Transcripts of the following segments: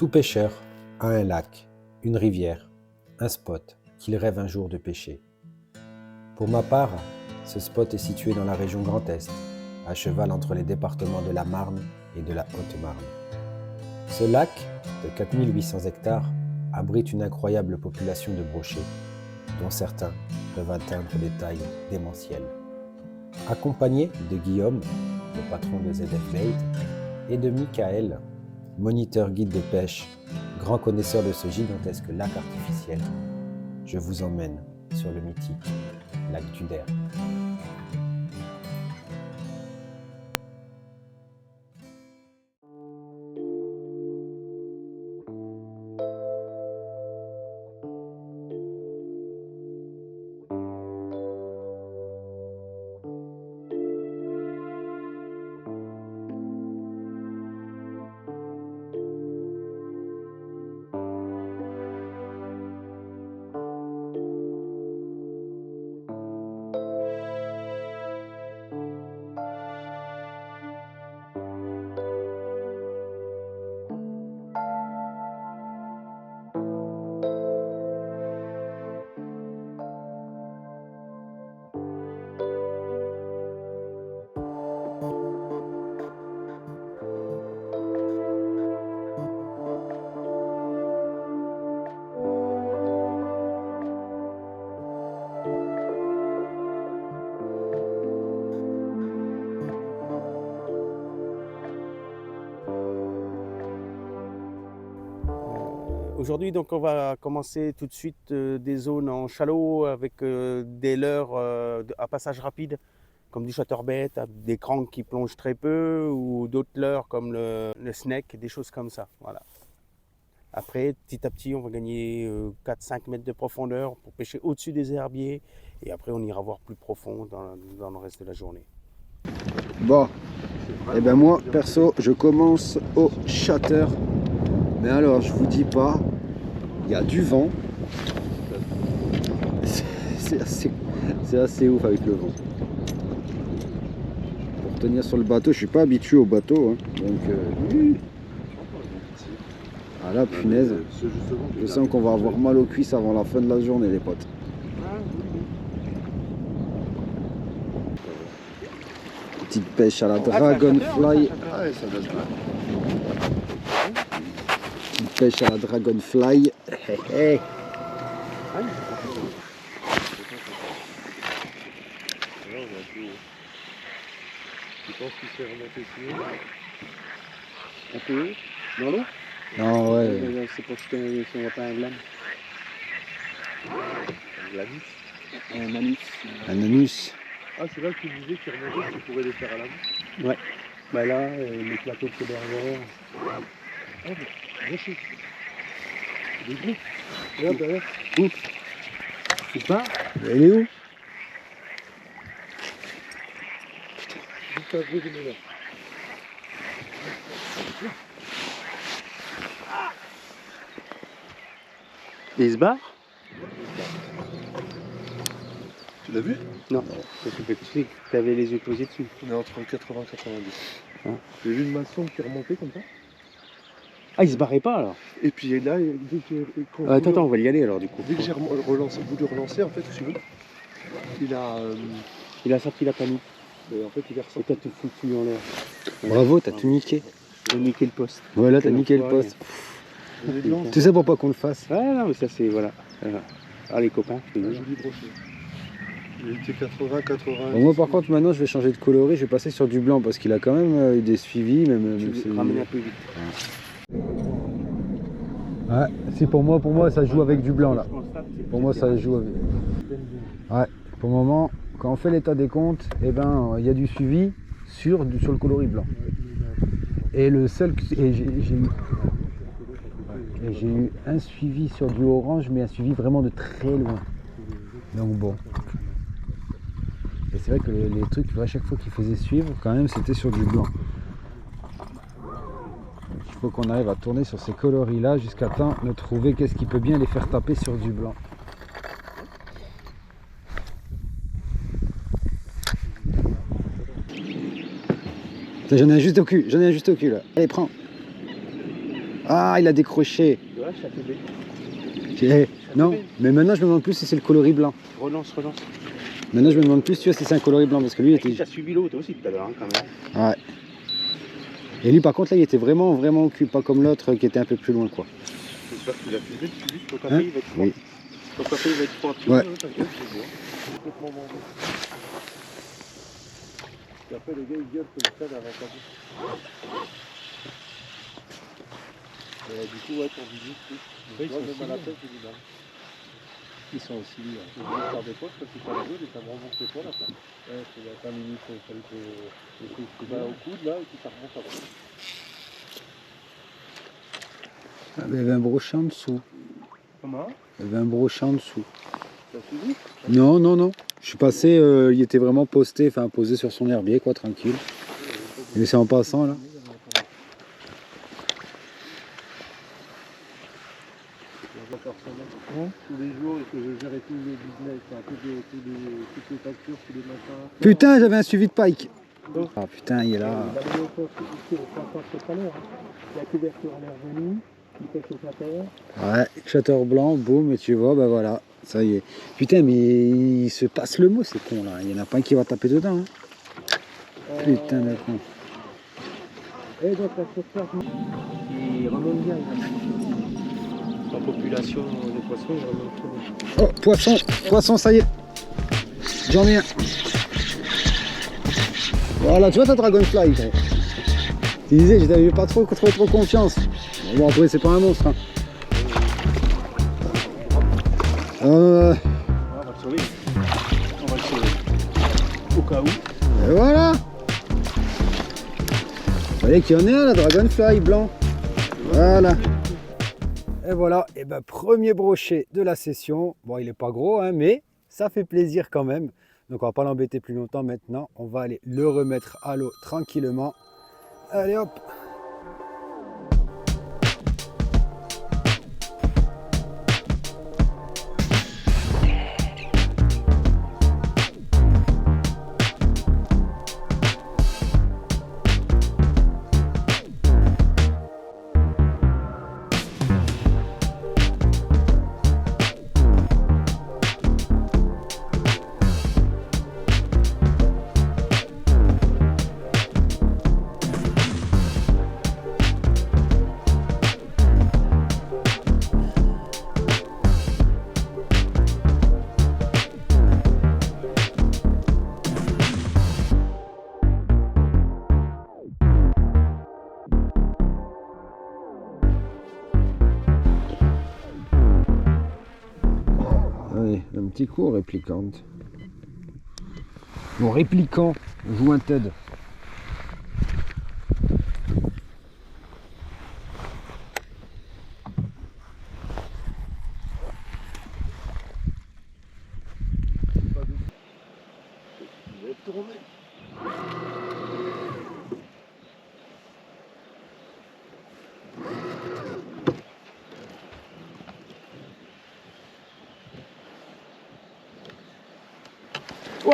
Tout pêcheur a un lac, une rivière, un spot qu'il rêve un jour de pêcher. Pour ma part, ce spot est situé dans la région Grand Est, à cheval entre les départements de la Marne et de la Haute-Marne. Ce lac, de 4800 hectares, abrite une incroyable population de brochets, dont certains peuvent atteindre des tailles démentielles. Accompagné de Guillaume, le patron de ZF Bait, et de Michael, moniteur guide de pêche, grand connaisseur de ce gigantesque lac artificiel, je vous emmène sur le mythique lac d'Uder. Aujourd'hui, donc, on va commencer tout de suite des zones en shallow avec des leurres à passage rapide, comme du chatterbait, des cranks qui plongent très peu, ou d'autres leurres comme le snake, des choses comme ça. Voilà. Après, petit à petit, on va gagner 4-5 mètres de profondeur pour pêcher au-dessus des herbiers. Et après, on ira voir plus profond dans le reste de la journée. Bon, et ben moi, perso, je commence au chatter. Mais alors, je vous dis pas, il y a du vent. C'est assez ouf avec le vent. Pour tenir sur le bateau, je suis pas habitué au bateau. Hein, donc, ah là, punaise. Je sens qu'on va avoir mal aux cuisses avant la fin de la journée, les potes. Petite pêche à la dragonfly. Petite pêche à la dragonfly. Tu penses qu'il s'est remonté sur l'eau? Un peu haut? Dans l'eau? Non, ouais. C'est pour que si on voit pas un glame. Un glamis? Un anus. Un anus. Ah, c'est là que tu disais qu'il remontait, tu pourrais les faire à la main? Ouais. Bah là, les plateaux de Cébergère. Ah, mais rocher. Des groupes. Regarde derrière. Où? C'est pas? Elle est où? Juste un bruit de ménage. Il se barre? Tu l'as vu? Non. Parce que tu sais que tu avais les yeux posés dessus. On est entre 80 et 90. Ah. J'ai vu une maçon qui remontait comme ça. Ah, il se barrait pas alors? Et puis là, dès que Attends, on va y aller alors du coup. dès que j'ai voulu relancer, en fait, si tu veux, Il a sorti la panique. en fait, il est Et ressorti. t'as tout foutu en l'air. Bravo, t'as tout niqué. T'as niqué le poste. Voilà, t'as niqué le poste. Tu sais pourquoi qu'on le fasse? Ah non, mais ça c'est. Voilà. Ah, les copains, je te Un dis. joli brochet. Il était 80, 80. Bon, moi par contre maintenant je vais changer de coloris, je vais passer sur du blanc parce qu'il a quand même eu des suivis. Tu ramènes un peu vite. Ouais, si pour moi ça joue avec du blanc là. Pour moi ça joue avec. Ouais, pour le moment, quand on fait l'état des comptes, eh ben il y a du suivi sur le coloris blanc. Et le seul et j'ai eu un suivi sur du orange, mais un suivi vraiment de très loin. Donc bon. Et c'est vrai que les trucs, à chaque fois qu'ils faisaient suivre, quand même, c'était sur du blanc. Donc, il faut qu'on arrive à tourner sur ces coloris-là jusqu'à temps de trouver qu'est-ce qui peut bien les faire taper sur du blanc. J'en ai un juste au cul là. Allez, prends. Ah, il a décroché. Ouais, ça fait bête. Non, mais maintenant je me demande plus si c'est le coloris blanc. Relance. Maintenant je me demande plus tu vois, si c'est un coloris blanc parce que lui il était. Tu as suivi l'autre aussi tout à l'heure, hein, quand même. Ouais. Et lui par contre là il était vraiment au cul, pas comme l'autre qui était un peu plus loin quoi. J'espère que tu l'as filmé, tu dis, ton café Hein? il va être froid. Oui. Ton café il va être froid. Ouais. T'inquiète, c'est bon. Complètement vendu. Et après le gars il gueule comme ça d'avant ta vie. Du coup ouais ton visite, oui. Moi même à la tête j'ai du mal. Ils sont aussi là. Je vais faire des poches parce que ça les deux et ça me remonte les poils après. Ouais, c'est à 5 minutes, il fallait que tu vas au coude là et puis ça remonte après. Ah, il y avait un brochet en dessous. Comment? Il y avait un brochet en dessous. T'as suivi? Non. Je suis passé, il était vraiment posté, enfin posé sur son herbier quoi, tranquille. Et c'est en passant là. Tous les jours, et que je gérais tous les business, enfin, toutes les factures, tous les machins. Putain, j'avais un suivi de pike. Ah putain, il est là. Il a le poste ici au printemps tout à l'heure. La couverture à l'air venue, il fait chauffateur. Ouais, chateur blanc, boum, et tu vois, bah voilà, ça y est. Putain, mais il se passe le mot, ces cons là. Il y en a pas un qui va taper dedans. Hein. Putain de con. Et donc la surface, il remonte bien. La population des poissons, il remonte très bien. Oh, poisson, ça y est. J'en ai un. Voilà, tu vois ta dragonfly, gros. Tu disais, j'avais pas trop confiance. Bon, après, c'est pas un monstre. Hein. On va le sauver. On va le sauver. Au cas où. Et voilà. Fallait qu'il y en ait un, la dragonfly blanc. Voilà. Et voilà, et ben premier brochet de la session. Bon, il est pas gros, hein, mais ça fait plaisir quand même. Donc on va pas l'embêter plus longtemps maintenant. On va aller le remettre à l'eau tranquillement. Allez hop. Allez, un petit coup réplicante. Bon, répliquant, jointed.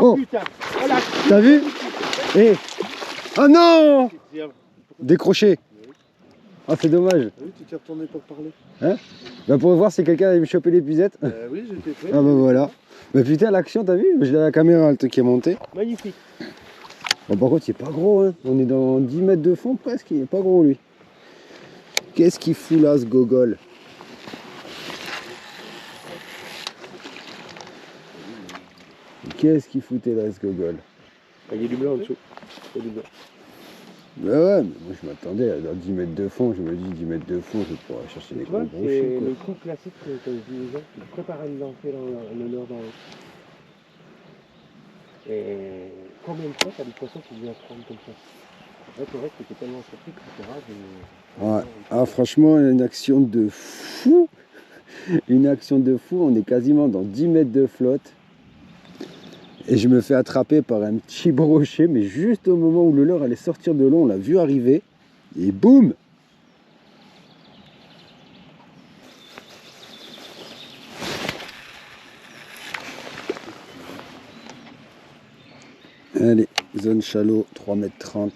Oh putain! Voilà! T'as vu? Eh! Oh non! Décroché. Ah, c'est dommage. Oui, tu t'es retourné pour parler. Bah, pour voir si quelqu'un allait me choper l'épuisette. Oui, j'étais prêt. Ah bah voilà. Bah putain, l'action, t'as vu? Je l'ai à la caméra, le truc qui est monté. Magnifique. Bon, par contre, il est pas gros, hein. On est dans 10 mètres de fond presque, il est pas gros, lui. Qu'est-ce qu'il fout là, ce gogol? Qu'est-ce qu'il foutait là, ce gogol? Il y a du blanc en dessous. Il y a du blanc. Bah ouais, mais moi je m'attendais à 10 mètres de fond, je me dis 10 mètres de fond, je vais pouvoir chercher des Tu vois, gros c'est brochets, quoi. le coup classique que je dis aux gens, c'est de préparer le lancer dans le leurre dans l'eau. Et combien de fois t'as des poissons qui viennent prendre comme ça? Là, c'est vrai que t'étais tellement surpris que c'était rare. Ouais. Ah, franchement, une action de fou. Une action de fou, on est quasiment dans 10 mètres de flotte. Et je me fais attraper par un petit brochet, mais juste au moment où le leurre allait sortir de l'eau, on l'a vu arriver. Et boum! Allez, zone chalot, 3,30 m.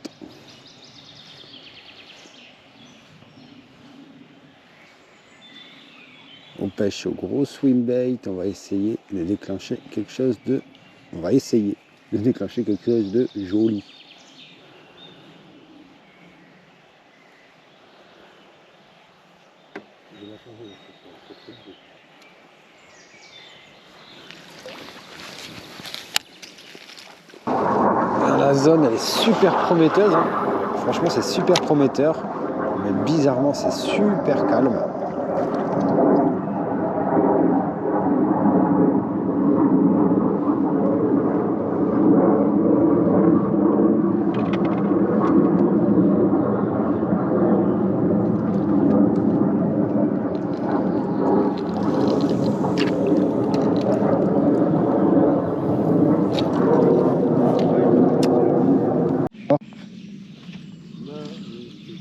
On pêche au gros swim bait. On va essayer de déclencher quelque chose de... On va essayer de déclencher quelque chose de joli. La zone elle est super prometteuse, hein. Franchement c'est super prometteur, mais bizarrement c'est super calme.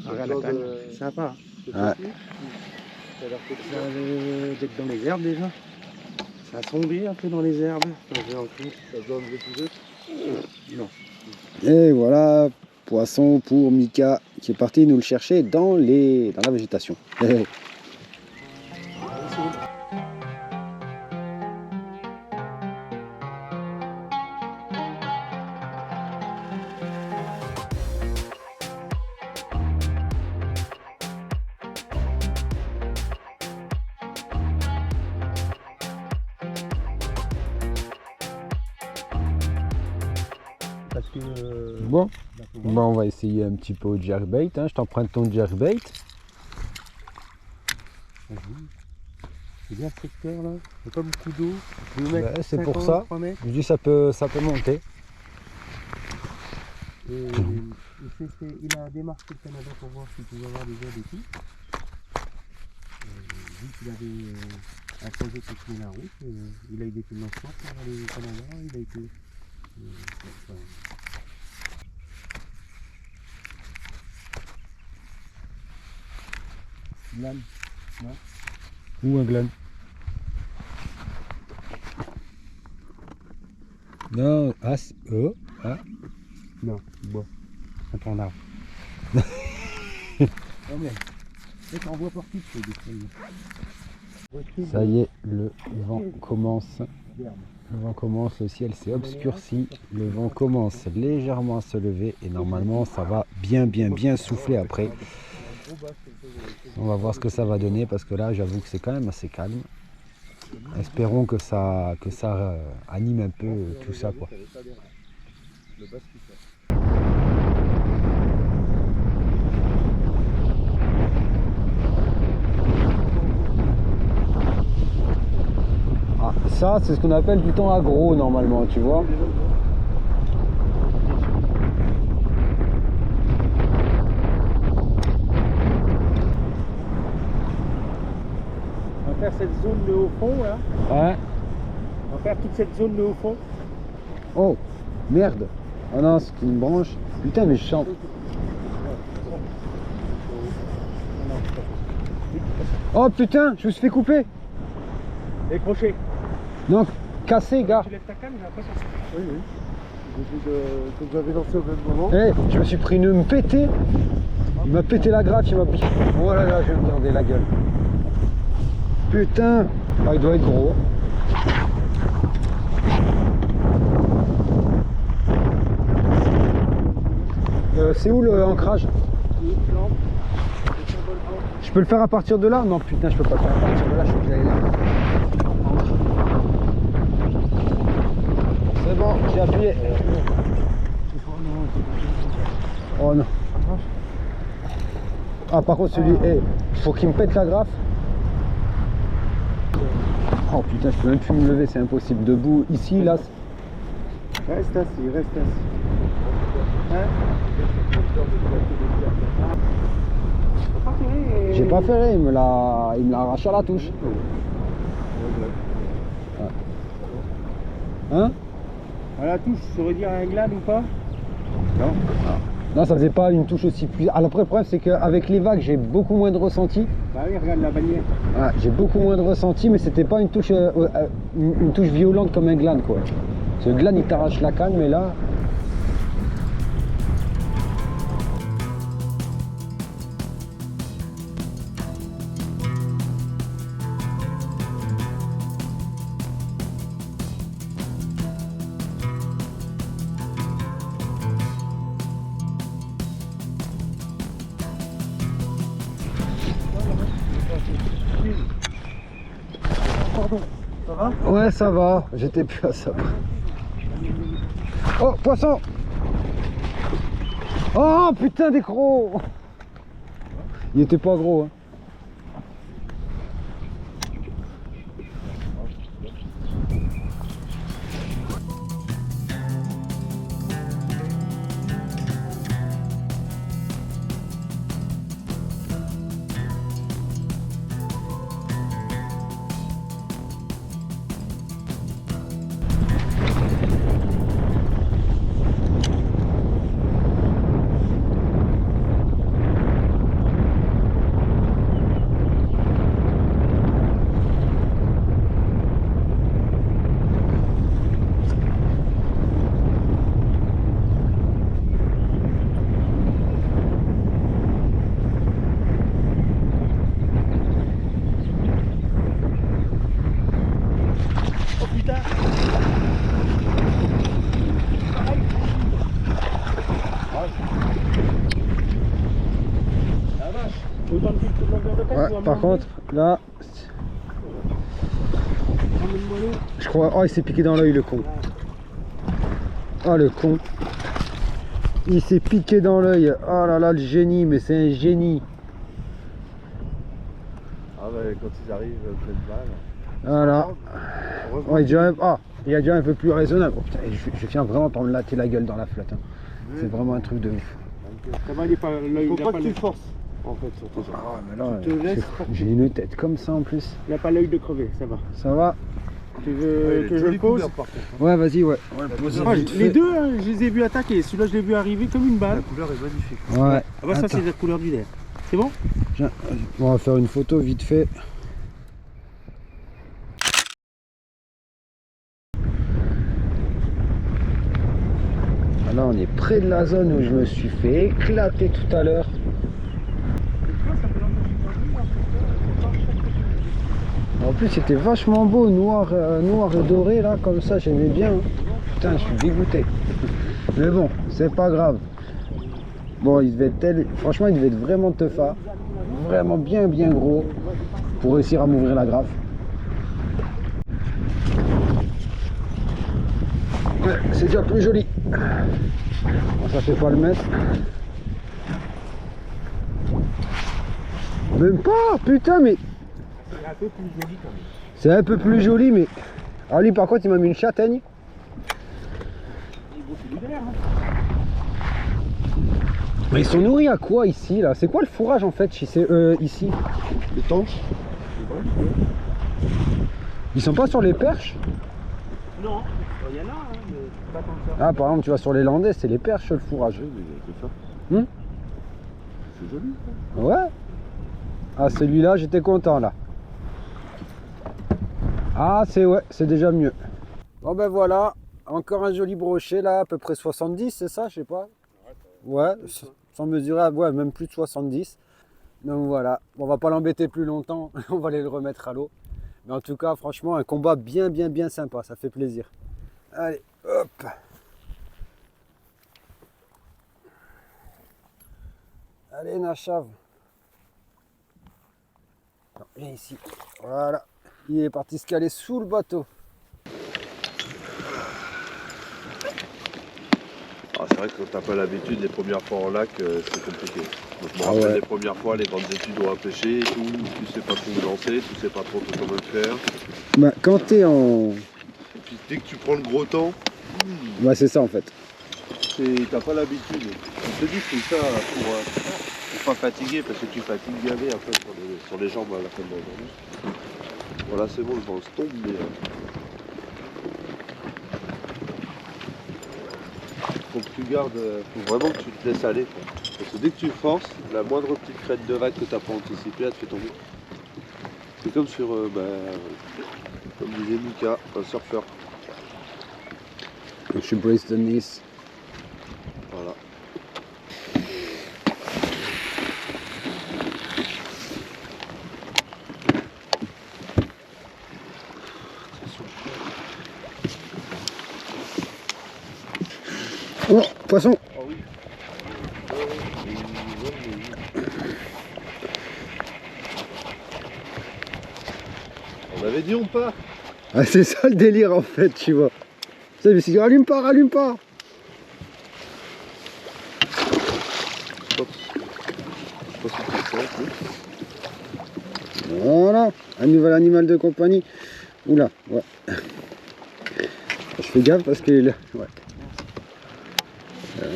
Regarde la canne, c'est sympa. Ouais. D'être dans les herbes déjà. Ça a sombré un peu dans les herbes. Non. Et voilà, poisson pour Mika qui est parti nous le chercher dans la végétation. Parce que. Bon, on va essayer un petit peu au jerkbait, hein. Je t'emprunte ton jerkbait. C'est bien ce secteur là, il n'y a pas beaucoup d'eau. 2 mètres, Bah, c'est 50, pour ça. 3 mètres. Je dis ça peut monter. Et il a démarqué le Canada pour voir s'il pouvait avoir des aides et tout. Vu qu'il avait un projet pour tenir la route, il a eu des financements pour aller au Canada, il a été. Glane, non? Ou un gland. Non, Non, bois. Un tronc d'arbre. Oh mais, c'est en bois portique, c'est des feuilles. Ça y est, le vent commence. Le vent commence, le ciel s'est obscurci, le vent commence légèrement à se lever et normalement ça va bien souffler après. On va voir ce que ça va donner parce que là j'avoue que c'est quand même assez calme. Espérons que ça anime un peu tout ça quoi. Ah, ça c'est ce qu'on appelle du temps agro normalement, tu vois. On va faire cette zone de haut fond là. Ouais. On va faire toute cette zone de haut fond. Oh, merde. Oh non, c'est une branche. Putain, mais je chante. Oh putain, je me suis fait couper. Les crochets. Non, cassé, gars. Tu lèves ta canne, j'ai l'impression. Oui, oui. J'ai vu que vous avez lancé au même moment. Eh, je me suis pris une pété. Il m'a pété la graffe, il m'a piqué. Oh là là, je vais me garder la gueule. Putain. Ah, il doit être gros. C'est où le ancrage? Je peux le faire à partir de là? Non, putain, je peux pas le faire à partir de là, je faut que j'aille là. C'est bon, j'ai appuyé. Oh non. Ah, par contre, celui, faut qu'il me pète la graffe. Oh putain, je peux même plus me lever, c'est impossible. Debout, ici, là. Reste assis, reste assis. Hein? J'ai pas ferré, il me l'a arraché à la touche. Ouais. Hein? À la touche, ça veut dire un glade ou pas? Non. Non, ça faisait pas une touche aussi puissante. Alors après, le problème, c'est qu'avec les vagues, j'ai beaucoup moins de ressenti. Bah oui, regarde la bannière. Ouais, j'ai beaucoup moins de ressenti, mais c'était pas une touche violente comme un glane, quoi. Ce glane, il t'arrache la canne, mais là... cordon. Ça va? Ouais, ça va. J'étais plus à ça. Oh, poisson! Oh putain, des gros! Il était pas gros, hein. Oh putain! La vache! Autant de fil de longueur de tête ou à un Ouais, par moment contre, là, donné, ramène-moi l'eau. je crois. Oh, il s'est piqué dans l'œil, le con. Oh, le con. Il s'est piqué dans l'œil. Oh là là, le génie, mais c'est un génie. Ah ouais, quand ils arrivent plein de balles. Voilà. Heureusement Oh, il est déjà il est déjà un peu plus raisonnable. Oh, putain, je viens vraiment par me latter la gueule dans la flotte, hein. C'est vraiment un truc de ouf. Ça va, il est pas l'œil. faut Il a pas pas que tu le- forces. En fait, surtout ça. Ah, mais là, Tu te laisses j'ai une tête comme ça en plus. il a pas l'œil de crever, ça va. Ça va? Tu veux que je le pose? par contre. Ouais, vas-y, ouais. Ah, les deux, hein, je les ai vus attaquer. Celui-là, je l'ai vu arriver comme une La balle. couleur est magnifique. Ouais. Ah bah ça, Attends. c'est la couleur du nerf. C'est bon? Tiens, on va faire une photo vite fait. Ah, là, on est près de la zone où je me suis fait éclater tout à l'heure. En plus, c'était vachement beau, noir et doré, là, comme ça, j'aimais bien, hein. Putain, je suis dégoûté. Mais bon, c'est pas grave. Bon, il devait être franchement, il devait être vraiment teufard. Vraiment bien gros pour réussir à m'ouvrir la graffe. Ouais, c'est déjà plus joli. Bon, ça fait pas le mettre. Même pas, putain, mais C'est un peu plus joli quand même. c'est un peu plus joli, mais. Ah, lui, par contre, il m'a mis une châtaigne. Il est beau, c'est du nerf, hein. Mais ils sont nourris à quoi ici, là? C'est quoi le fourrage en fait ici? Les tanches. Ils sont pas sur les perches? Non, il y en a, hein, mais pas tant que ça. Ah, par exemple, tu vas sur les landais, c'est les perches le fourrage. Oui, mais c'est ça. Hmm. C'est joli. Ça. Ouais. Ah, celui-là, j'étais content là. Ah, c'est déjà mieux. Bon ben voilà, encore un joli brochet là, à peu près 70, c'est ça, je sais pas. Ouais, sans mesurer, ouais, même plus de 70. Donc voilà, on va pas l'embêter plus longtemps, on va aller le remettre à l'eau. Mais en tout cas, franchement, un combat bien sympa, ça fait plaisir. Allez, hop. Allez, Nachav. Non, viens ici. Voilà. Il est parti se caler sous le bateau. Ah, c'est vrai que quand t'as pas l'habitude, les premières fois en lac, c'est compliqué. Moi, je me Ah rappelle ouais. les premières fois, les grandes études à pêcher et tout, tu sais pas trop où lancer, tu sais pas trop comment le faire. Bah, quand t'es en... Et puis dès que tu prends le gros temps, Ouais, c'est ça en fait. t'as pas l'habitude. Je te dis, c'est ça pour pas fatiguer, parce que tu fatigues gavé après sur les jambes à la fin de la journée. Voilà, c'est bon, le vent se tombe, mais faut que tu gardes, faut vraiment que tu te laisses aller, quoi. Parce que dès que tu forces, la moindre petite crête de vague que tu n'as pas anticipée, elle te fait tomber. C'est comme sur, comme disait Mika, un surfeur. Je suis Brace Nice. Voilà. Oh, poisson. Ah oui. On avait dit on part. Ah, c'est ça le délire en fait, tu vois. Ça, je me suis dit, rallume pas, rallume pas. Je pense que c'est ça, plus. Voilà, un nouvel animal de compagnie. Oula, ouais. Je fais gaffe parce qu'il est là. Ouais.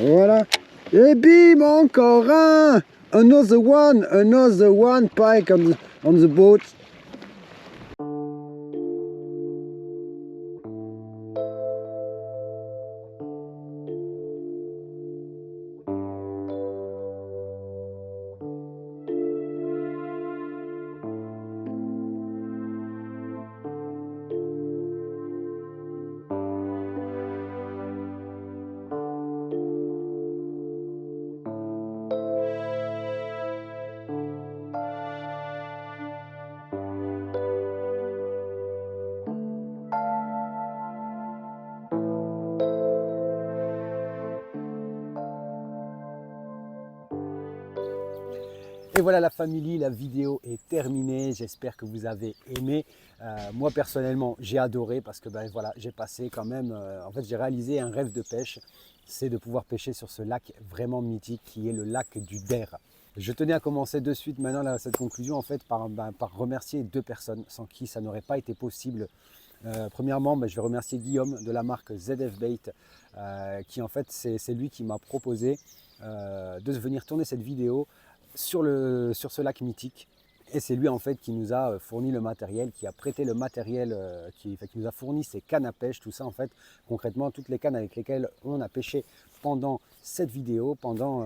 Voilà. Et bim, encore un. Another one pike on the boat. Et voilà la famille, la vidéo est terminée, j'espère que vous avez aimé. Moi personnellement j'ai adoré parce que ben, voilà, j'ai passé quand même, en fait j'ai réalisé un rêve de pêche, c'est de pouvoir pêcher sur ce lac vraiment mythique qui est le lac du Der. Je tenais à commencer de suite maintenant là, cette conclusion en fait par remercier deux personnes sans qui ça n'aurait pas été possible. Premièrement, je vais remercier Guillaume de la marque ZF Bait qui en fait c'est lui qui m'a proposé de venir tourner cette vidéo sur ce lac mythique. Et c'est lui en fait qui nous a fourni le matériel, qui a prêté le matériel, qui nous a fourni ses cannes à pêche, tout ça en fait, concrètement toutes les cannes avec lesquelles on a pêché pendant cette vidéo, pendant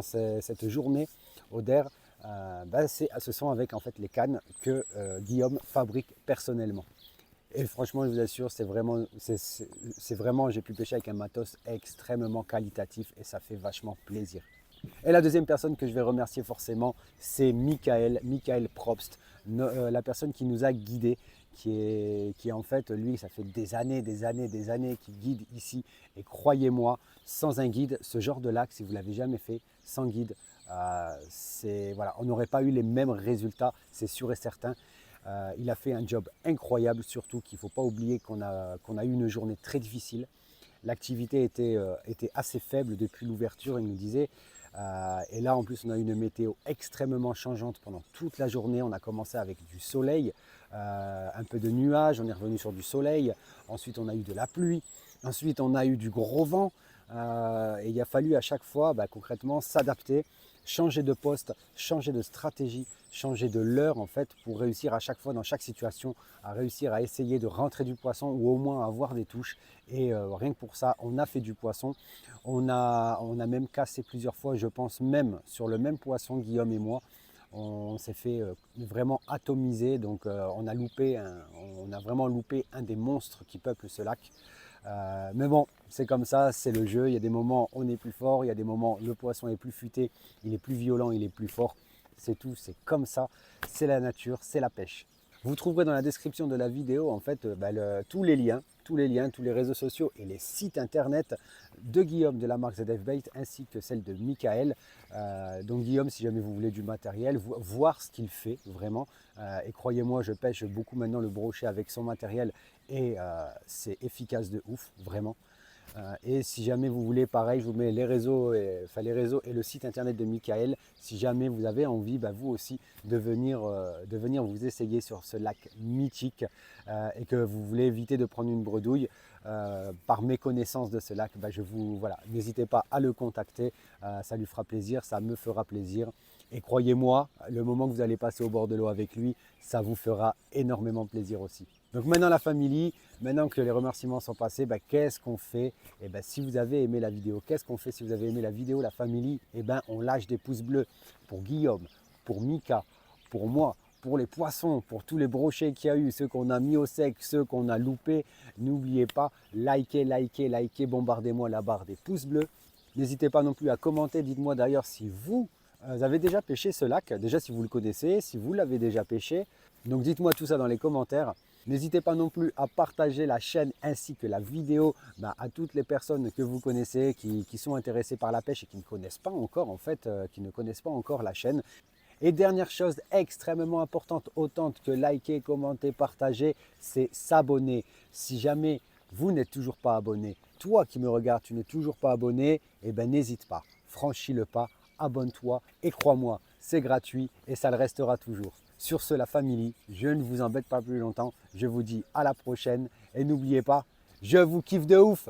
cette journée au Der, ce sont avec en fait les cannes que Guillaume fabrique personnellement. Et franchement, je vous assure, c'est vraiment, j'ai pu pêcher avec un matos extrêmement qualitatif et ça fait vachement plaisir. Et la deuxième personne que je vais remercier forcément, c'est Michael Probst, la personne qui nous a guidés, qui est en fait, lui, ça fait des années qu'il guide ici. Et croyez-moi, sans un guide, ce genre de lac, si vous ne l'avez jamais fait, sans guide, voilà, on n'aurait pas eu les mêmes résultats, c'est sûr et certain. Il a fait un job incroyable, surtout qu'il ne faut pas oublier qu'on a eu une journée très difficile. L'activité était assez faible depuis l'ouverture, il nous disait. Et là, en plus, on a eu une météo extrêmement changeante pendant toute la journée. On a commencé avec du soleil, un peu de nuages, on est revenu sur du soleil. Ensuite, on a eu de la pluie. Ensuite, on a eu du gros vent. Et il a fallu à chaque fois, concrètement, s'adapter, changer de poste, changer de stratégie, changer de l'heure en fait pour réussir à chaque fois dans chaque situation à réussir à essayer de rentrer du poisson ou au moins avoir des touches. Et rien que pour ça, on a fait du poisson. On a même cassé plusieurs fois, je pense même sur le même poisson, Guillaume et moi. On s'est fait vraiment atomiser, donc on a vraiment loupé un des monstres qui peuplent ce lac. Mais bon, c'est comme ça, c'est le jeu. Il y a des moments on est plus fort, il y a des moments le poisson est plus futé, il est plus violent, il est plus fort. C'est tout, c'est comme ça, c'est la nature, c'est la pêche. Vous trouverez dans la description de la vidéo en fait tous les liens, tous les réseaux sociaux et les sites internet de Guillaume de la marque ZF Bait ainsi que celle de Michael. Donc Guillaume, si jamais vous voulez du matériel, voir ce qu'il fait vraiment. Et croyez-moi, je pêche beaucoup maintenant le brochet avec son matériel et c'est efficace de ouf, vraiment. Et si jamais vous voulez, pareil, je vous mets les réseaux et le site internet de Michael. Si jamais vous avez envie, vous aussi, de venir vous essayer sur ce lac mythique et que vous voulez éviter de prendre une bredouille par méconnaissance de ce lac, voilà, n'hésitez pas à le contacter. Ça lui fera plaisir, ça me fera plaisir. Et croyez-moi, le moment que vous allez passer au bord de l'eau avec lui, ça vous fera énormément plaisir aussi. Donc maintenant la famille, maintenant que les remerciements sont passés, qu'est-ce qu'on fait? Et si vous avez aimé la vidéo, qu'est-ce qu'on fait si vous avez aimé la vidéo, la famille? On lâche des pouces bleus pour Guillaume, pour Mika, pour moi, pour les poissons, pour tous les brochets qu'il y a eu, ceux qu'on a mis au sec, ceux qu'on a loupés. N'oubliez pas, likez, bombardez-moi la barre des pouces bleus. N'hésitez pas non plus à commenter, dites-moi d'ailleurs si vous avez déjà pêché ce lac, déjà si vous le connaissez, si vous l'avez déjà pêché. Donc dites-moi tout ça dans les commentaires. N'hésitez pas non plus à partager la chaîne ainsi que la vidéo à toutes les personnes que vous connaissez qui sont intéressées par la pêche et qui ne connaissent pas encore en fait, qui ne connaissent pas encore la chaîne. Et dernière chose extrêmement importante, autant que liker, commenter, partager, c'est s'abonner. Si jamais vous n'êtes toujours pas abonné, toi qui me regardes, tu n'es toujours pas abonné, eh ben n'hésite pas, franchis le pas, abonne-toi et crois-moi, c'est gratuit et ça le restera toujours. Sur ce, la famille, je ne vous embête pas plus longtemps, je vous dis à la prochaine et n'oubliez pas, je vous kiffe de ouf.